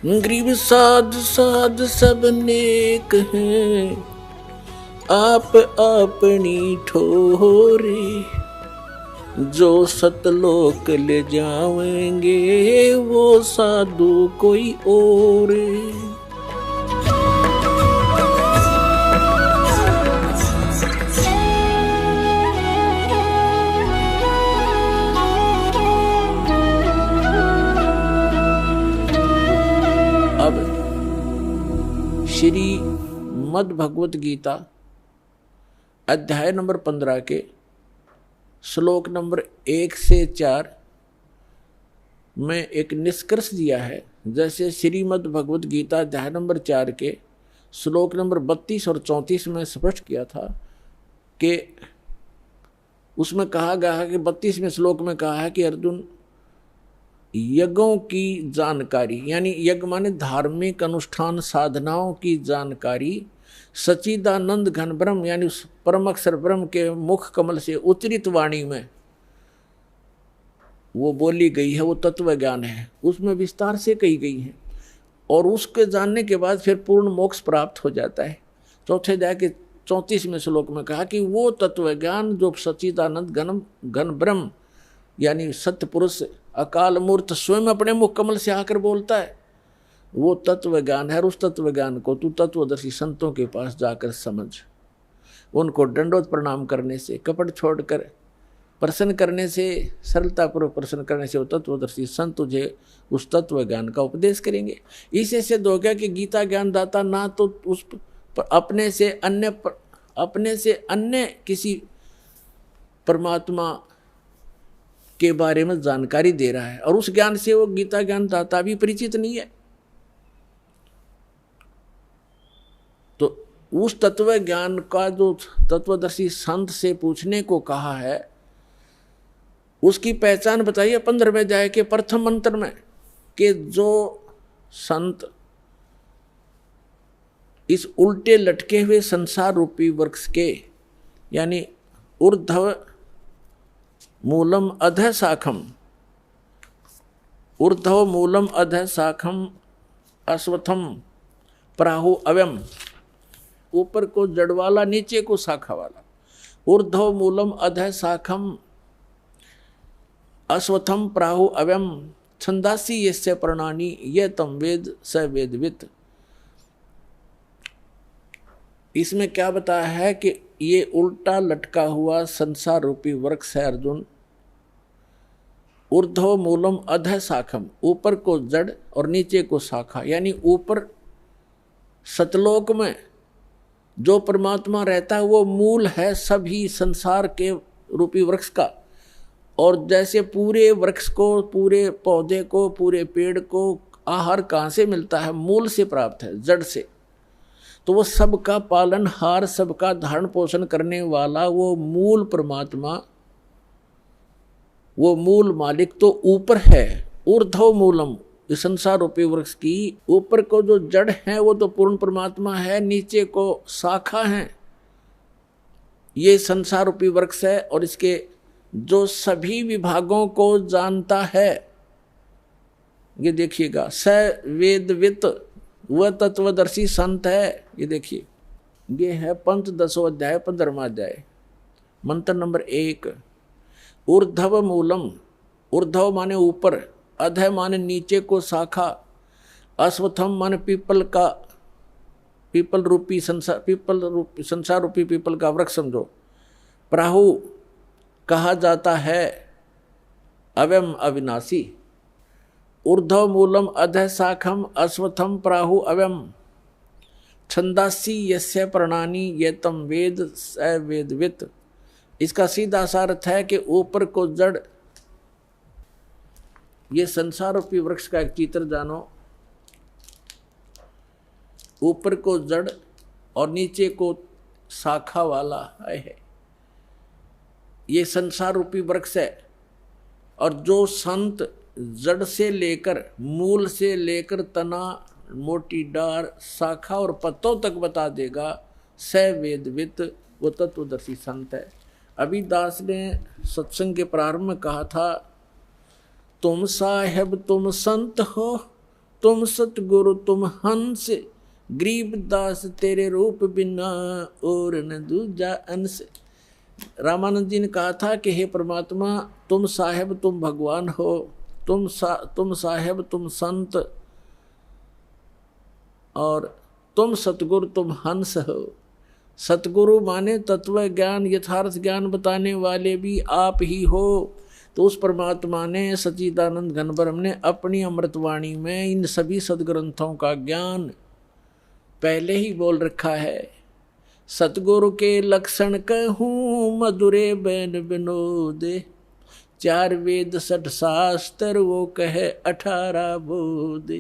गरीब साध साध सब नेक हैं, आप अपनी ठोरे, जो सतलोक ले जाएंगे वो साधु कोई और। अब श्री मद् भगवत गीता अध्याय नंबर 15 के श्लोक नंबर 1 से 4 में एक निष्कर्ष दिया है। जैसे श्रीमद् भगवत गीता अध्याय नंबर 4 के श्लोक नंबर 32 और 34 में स्पष्ट किया था कि उसमें कहा गया है कि 32वें श्लोक में कहा है कि अर्जुन, यज्ञों की जानकारी, यानी यज्ञ माने धार्मिक अनुष्ठान साधनाओं की जानकारी सच्चिदानंद घन ब्रह्म यानी परम अक्षर ब्रह्म के मुख कमल से उच्चरित वाणी में वो बोली गई है, वो तत्व ज्ञान है, उसमें विस्तार से कही गई है और उसके जानने के बाद फिर पूर्ण मोक्ष प्राप्त हो जाता है। चौथे अध्याय के 34वें श्लोक में कहा कि वो तत्व ज्ञान जो सच्चिदानंद घन ब्रह्म यानी सत्य पुरुष अकाल मूर्त स्वयं अपने मुख कमल से आकर बोलता है, वो तत्व ज्ञान है। और उस तत्व ज्ञान को तू तत्वदर्शी संतों के पास जाकर समझ, उनको दंडोत प्रणाम करने से, कपट छोड़कर प्रसन्न करने से, सरलतापूर्वक प्रसन्न करने से वो तत्वदर्शी संत तुझे उस तत्व ज्ञान का उपदेश करेंगे। इससे सिद्ध हो गया कि गीता ज्ञान दाता ना तो उस अपने से अन्य किसी परमात्मा के बारे में जानकारी दे रहा है और उस ज्ञान से वो गीता ज्ञान दाता भी परिचित नहीं है। तो उस तत्व ज्ञान का जो तत्वदर्शी संत से पूछने को कहा है, उसकी पहचान बताइए 15वें अध्याय के प्रथम मंत्र में कि जो संत इस उल्टे लटके हुए संसार रूपी वृक्ष के यानी ऊर्ध्व मूलम अधः शाखम, ऊर्ध्व मूलम अधः शाखम अश्वत्थम प्राहु अव्यम, ऊपर को जड़ वाला नीचे को शाखा वाला, ऊर्ध्व मूलम अधः शाखम अश्वत्थम प्राहु अव्यम छंदासी यस्य प्रणानी ये तम वेद स वेदवित। इसमें क्या बताया है कि ये उल्टा लटका हुआ संसार रूपी वृक्ष है अर्जुन, ऊर्ध्व मूलम अधः शाखम, ऊपर को जड़ और नीचे को शाखा, यानी ऊपर सतलोक में जो परमात्मा रहता है वो मूल है सभी संसार के रूपी वृक्ष का। और जैसे पूरे वृक्ष को, पूरे पौधे को, पूरे पेड़ को आहार कहाँ से मिलता है? मूल से प्राप्त है, जड़ से। तो वो सबका पालनहार, सबका धारण पोषण करने वाला वो मूल परमात्मा, वो मूल मालिक तो ऊपर है। ऊर्ध्व मूलम, इस संसार रूपी वृक्ष की ऊपर को जो जड़ है वो तो पूर्ण परमात्मा है, नीचे को शाखा है, ये संसार रूपी वृक्ष है। और इसके जो सभी विभागों को जानता है, ये देखिएगा, स वेदवित, वह तत्वदर्शी संत है। ये देखिए, ये है पंचदशो अध्याय 15वां अध्याय मंत्र नंबर 1। ऊर्ध्व मूलम, ऊर्ध्व माने ऊपर, अधः माने नीचे को शाखा, अश्वत्थम माने पीपल का, पीपल रूपी संसार, संसार रूपी पीपल का वृक्ष समझो। प्राहु कहा जाता है अव्यम अविनाशी। ऊर्ध्व मूलम अधः शाखम अश्वत्थम प्राहु अव्यम छंदासी यस्य प्रणानी ये तम वेद स वेदवित। इसका सीधा सा अर्थ है कि ऊपर को जड़, ये संसार रूपी वृक्ष का एक चित्र जानो, ऊपर को जड़ और नीचे को शाखा वाला है, ये संसार रूपी वृक्ष है। और जो संत जड़ से लेकर, मूल से लेकर तना, मोटी डार, शाखा और पत्तों तक बता देगा, स वेदवित, वो तत्वदर्शी संत है। अभी दास ने सत्संग के प्रारंभ में कहा था, तुम साहेब तुम संत हो तुम सतगुरु तुम हंस, गरीबदास तेरे रूप बिना और न दूजा अंश। रामानंद जी ने कहा था कि हे परमात्मा, तुम साहेब तुम भगवान हो, तुम साहेब तुम संत, और तुम सतगुरु तुम हंस हो। सतगुरु माने तत्व ज्ञान यथार्थ ज्ञान बताने वाले भी आप ही हो। तो उस परमात्मा ने सच्चिदानंद घन ब्रह्म ने अपनी अमृतवाणी में इन सभी सदग्रंथों का ज्ञान पहले ही बोल रखा है। सतगुरु के लक्षण कहूँ मधुरे बैन विनोद, 4 वेद 60 शास्त्र वो कहे 18 बोध।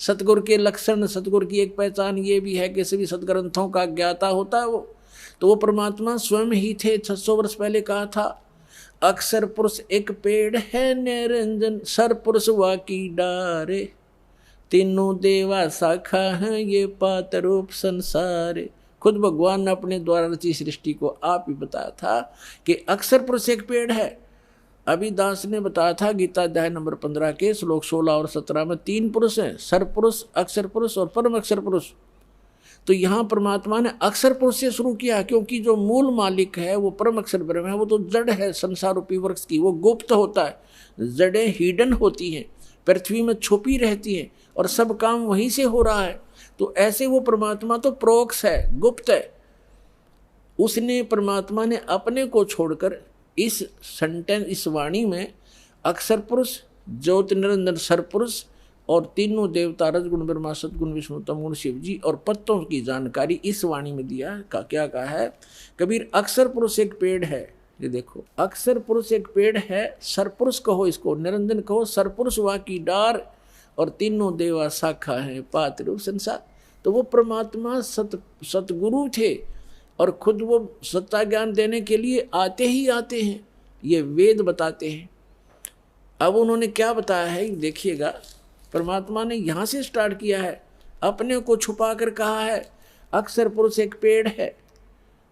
सतगुरु के लक्षण, सतगुरु की एक पहचान ये भी है कि सभी सदग्रंथों का ज्ञाता होता है वो। तो वो परमात्मा स्वयं ही थे। 600 वर्ष पहले कहा था, अक्षर पुरुष एक पेड़ है निरंजन, सर पुरुष वाकी डारे, तीनों देवा शाखा हैं ये पात रूप संसारे। खुद भगवान ने अपने द्वारा रची सृष्टि को आप ही बताया था कि अक्षर पुरुष एक पेड़ है। अभी दास ने बताया था गीता अध्याय नंबर 15 के श्लोक 16 और 17 में 3 पुरुष हैं, सर पुरुष, अक्षर पुरुष और परम अक्षर पुरुष। तो यहाँ परमात्मा ने अक्षर पुरुष से शुरू किया, क्योंकि जो मूल मालिक है वो परम अक्षर ब्रह्म है। वो तो जड़ है संसार रूपी वृक्ष की, वो गुप्त होता है। जड़ें हिडन होती हैं, पृथ्वी में छुपी रहती हैं, और सब काम वहीं से हो रहा है। तो ऐसे वो परमात्मा तो प्रोक्ष है, गुप्त है। उसने परमात्मा ने अपने को छोड़कर इस सेंटेंस, इस वाणी में अक्षर पुरुष, ज्योति निरंजन सर पुरुष और तीनों देवता रजगुण ब्रह्मा सतगुण विष्णु तमगुण शिव जी और पत्तों की जानकारी इस वाणी में दिया का क्या कहा है कबीर। अक्षर पुरुष एक पेड़ है, ये देखो, अक्षर पुरुष एक पेड़ है, सर पुरुष कहो इसको, निरंजन कहो, सर पुरुष वा की डार और तीनों देवा शाखा है पात रूप संसार। तो वो परमात्मा सतगुरु थे और खुद वो सत्ता ज्ञान देने के लिए आते ही आते हैं, ये वेद बताते हैं। अब उन्होंने क्या बताया है देखिएगा, परमात्मा ने यहाँ से स्टार्ट किया है, अपने को छुपा कर कहा है अक्षर पुरुष एक पेड़ है,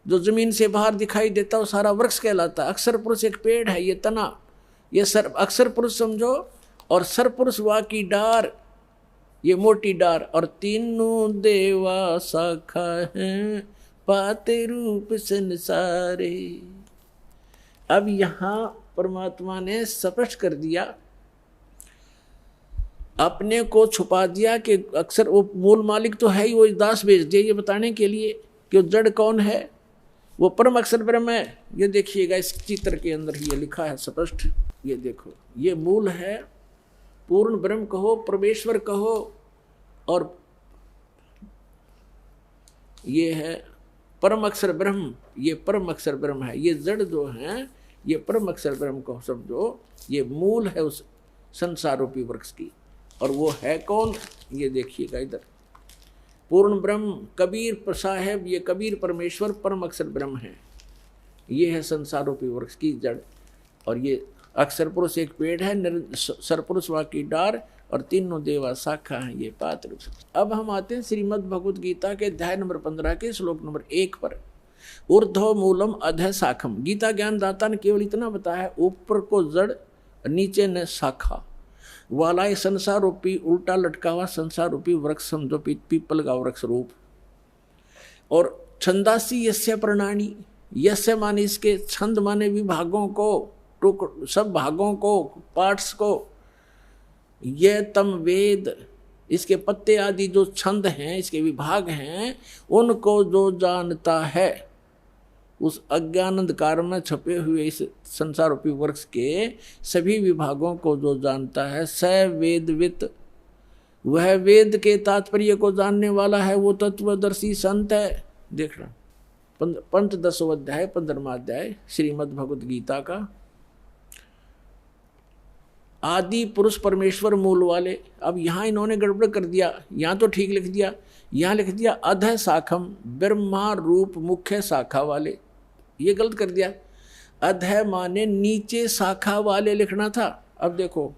जो जमीन से बाहर दिखाई देता है वो सारा वृक्ष कहलाता है। अक्षर पुरुष एक पेड़ है, ये तना, ये सर अक्षर पुरुष समझो, और सर पुरुष वा की डार, ये मोटी डार, और तीनों देवा शाखा हैं पाते रूप संसारे। अब यहाँ परमात्मा ने स्पष्ट कर दिया, अपने को छुपा दिया कि अक्सर वो मूल मालिक तो है ही, वो दास भेज दिया ये बताने के लिए कि जड़ कौन है, वो परम अक्षर ब्रह्म है। ये देखिएगा इस चित्र के अंदर ही ये लिखा है स्पष्ट, ये देखो, ये मूल है, पूर्ण ब्रह्म कहो, परमेश्वर कहो, और ये है परम अक्षर ब्रह्म, ये परम अक्षर ब्रह्म है। ये जड़ जो है ये परम अक्षर ब्रह्म को समझो, ये मूल है उस संसार रूपी वृक्ष की। और वो है कौन, ये देखिएगा इधर, पूर्ण ब्रह्म कबीर साहेब, ये कबीर परमेश्वर परम अक्षर ब्रह्म है। ये है संसार रूपी वृक्ष की जड़, और ये अक्षर पुरुष एक पेड़ है, सरपुरुष वा की डार और तीनों देवा शाखा हैं ये पात रूप। अब हम आते हैं श्रीमद् भगवद गीता के अध्याय नंबर 15 के श्लोक नंबर 1 पर। ऊर्ध्व मूलम अधः शाखम। गीता ज्ञान दाता ने केवल इतना बताया है, ऊपर को जड़ नीचे न शाखा वाला ये संसार रूपी उल्टा लटका हुआ संसार रूपी वृक्ष समझो, पीपल का वृक्ष रूप। और छंदासी यस्य प्रणानी, यस्य माने इसके, छंद माने विभागों को, सब भागों को, पार्ट्स को, ये तम वेद, इसके पत्ते आदि जो छंद हैं, इसके विभाग हैं, उनको जो जानता है, उस अज्ञान अंधकार में छपे हुए इस संसार रूपी वृक्ष के सभी विभागों को जो जानता है, स वेदवित, वह वेद के तात्पर्य को जानने वाला है, वो तत्वदर्शी संत है। देखना पंचदशो अध्याय 15वां अध्याय श्रीमद् भगवद गीता का। आदि पुरुष परमेश्वर मूल वाले। अब यहाँ इन्होंने गड़बड़ कर दिया, यहाँ तो ठीक लिख दिया, यहाँ लिख दिया अधः शाखम, ब्रह्मा रूप मुख्य शाखा वाले, ये गलत कर दिया। अधः माने नीचे शाखा वाले लिखना था। अब देखो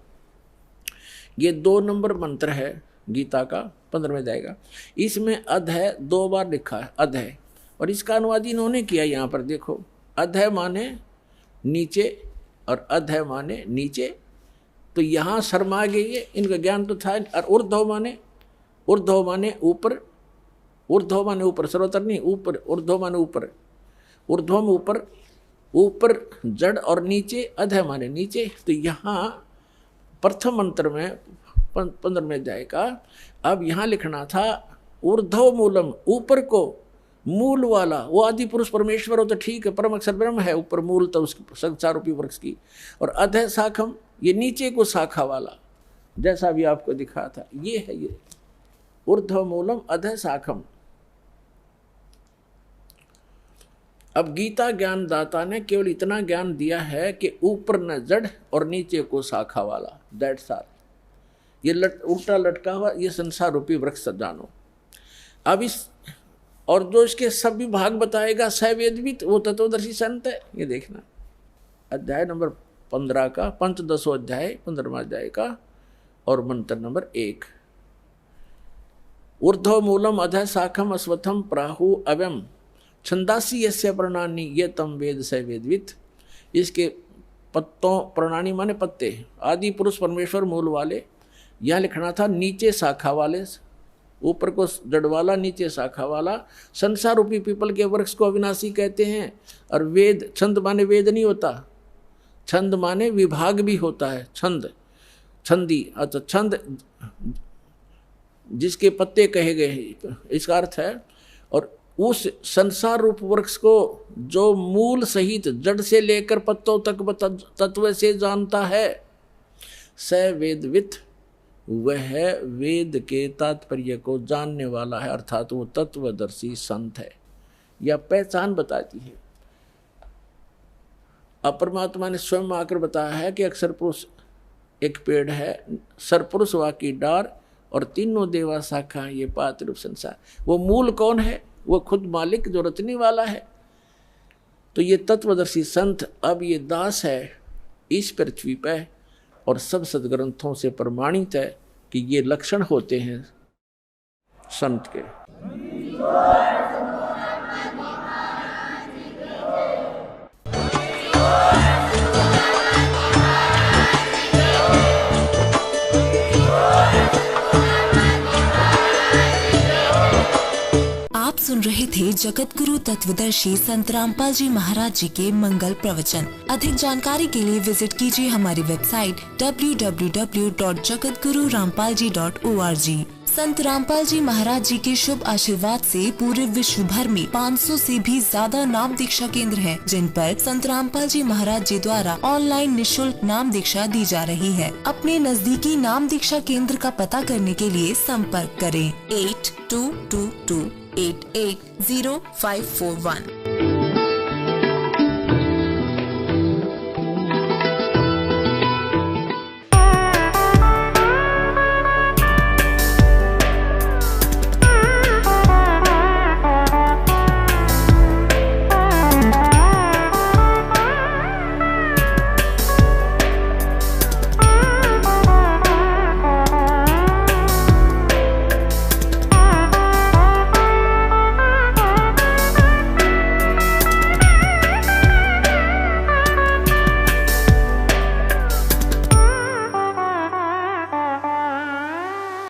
ये 2 नंबर मंत्र है गीता का 15वें अध्याय का, इसमें अधः 2 बार लिखा है अधः, और इसका अनुवाद इन्होंने किया यहाँ पर देखो, अधः माने नीचे और अधः माने नीचे। तो यहाँ शर्मा गई है, इनका ज्ञान तो था। और ऊर्ध्व माने ऊपर, ऊर्ध्व माने ऊपर, सर्वतर नहीं, ऊपर, ऊर्ध्व माने ऊपर, ऊर्ध्व में ऊपर, ऊपर जड़ और नीचे अधः माने नीचे। तो यहाँ प्रथम मंत्र में 15वें अध्याय का अब यहाँ लिखना था ऊर्ध्व मूलम, ऊपर को मूल वाला, वो आदि पुरुष परमेश्वर हो तो ठीक है, परम अक्षर ब्रह्म है, ऊपर मूल तो उसकी संसार रूपी वृक्ष की, और अधः शाखम ये नीचे को शाखा वाला, जैसा भी आपको दिखा था, ये है ये ऊर्ध्व मूलम अधः शाखम। अब गीता ज्ञानदाता ने केवल इतना ज्ञान दिया है कि ऊपर न जड़ और नीचे को शाखा वाला, दैट्स ऑल। ये उल्टा लटका हुआ ये संसार रूपी वृक्ष जानो। अब इस और जो इसके सब विभाग बताएगा सवेदवित, वो तत्वदर्शी संत है। ये देखना अध्याय नंबर 15 का, पंचदशो अध्याय 15वां अध्याय का और मंत्र नंबर 1। ऊर्ध्व मूलम अधः शाखम अश्वत्थम प्राहु अव्यम छंदासी यस्य प्रणानी ये तम वेद स वेदवित। इसके पत्तों, प्रणानी माने पत्ते, आदि पुरुष परमेश्वर मूल वाले, यहाँ लिखना था नीचे शाखा वाले, ऊपर को जड़ वाला नीचे शाखा वाला। संसार रूपी पीपल के वृक्ष को अविनाशी कहते हैं। और वेद, छंद माने वेद नहीं होता, छंद माने विभाग भी होता है, छंद, छंदी। अच्छा, छंद जिसके पत्ते कहे गए इसका अर्थ है। और उस संसार रूप वृक्ष को जो मूल सहित जड़ से लेकर पत्तों तक तत्व से जानता है, स वेदवित, वह वेद के तात्पर्य को जानने वाला है, अर्थात वो तत्वदर्शी संत है। यह पहचान बताती है। अब परमात्मा ने स्वयं आकर बताया है कि अक्षर पुरुष एक पेड़ है, सरपुरुष वाकी डार और तीनों देवा शाखा, ये पात रूप संसार। वो मूल कौन है? वो खुद मालिक जो रचने वाला है। तो ये तत्वदर्शी संत अब ये दास है इस पृथ्वी पर, और सब सदग्रंथों से प्रमाणित है कि ये लक्षण होते हैं संत के। आप सुन रहे थे जगत गुरु तत्वदर्शी संत रामपाल जी महाराज जी के मंगल प्रवचन। अधिक जानकारी के लिए विजिट कीजिए हमारी वेबसाइट www.jagatgururampalji.org। संत रामपाल जी महाराज जी के शुभ आशीर्वाद से पूरे विश्व भर में 500 से भी ज्यादा नाम दीक्षा केंद्र हैं, जिन पर संत रामपाल जी महाराज जी द्वारा ऑनलाइन निःशुल्क नाम दीक्षा दी जा रही है। अपने नजदीकी नाम दीक्षा केंद्र का पता करने के लिए संपर्क करें 8222880541।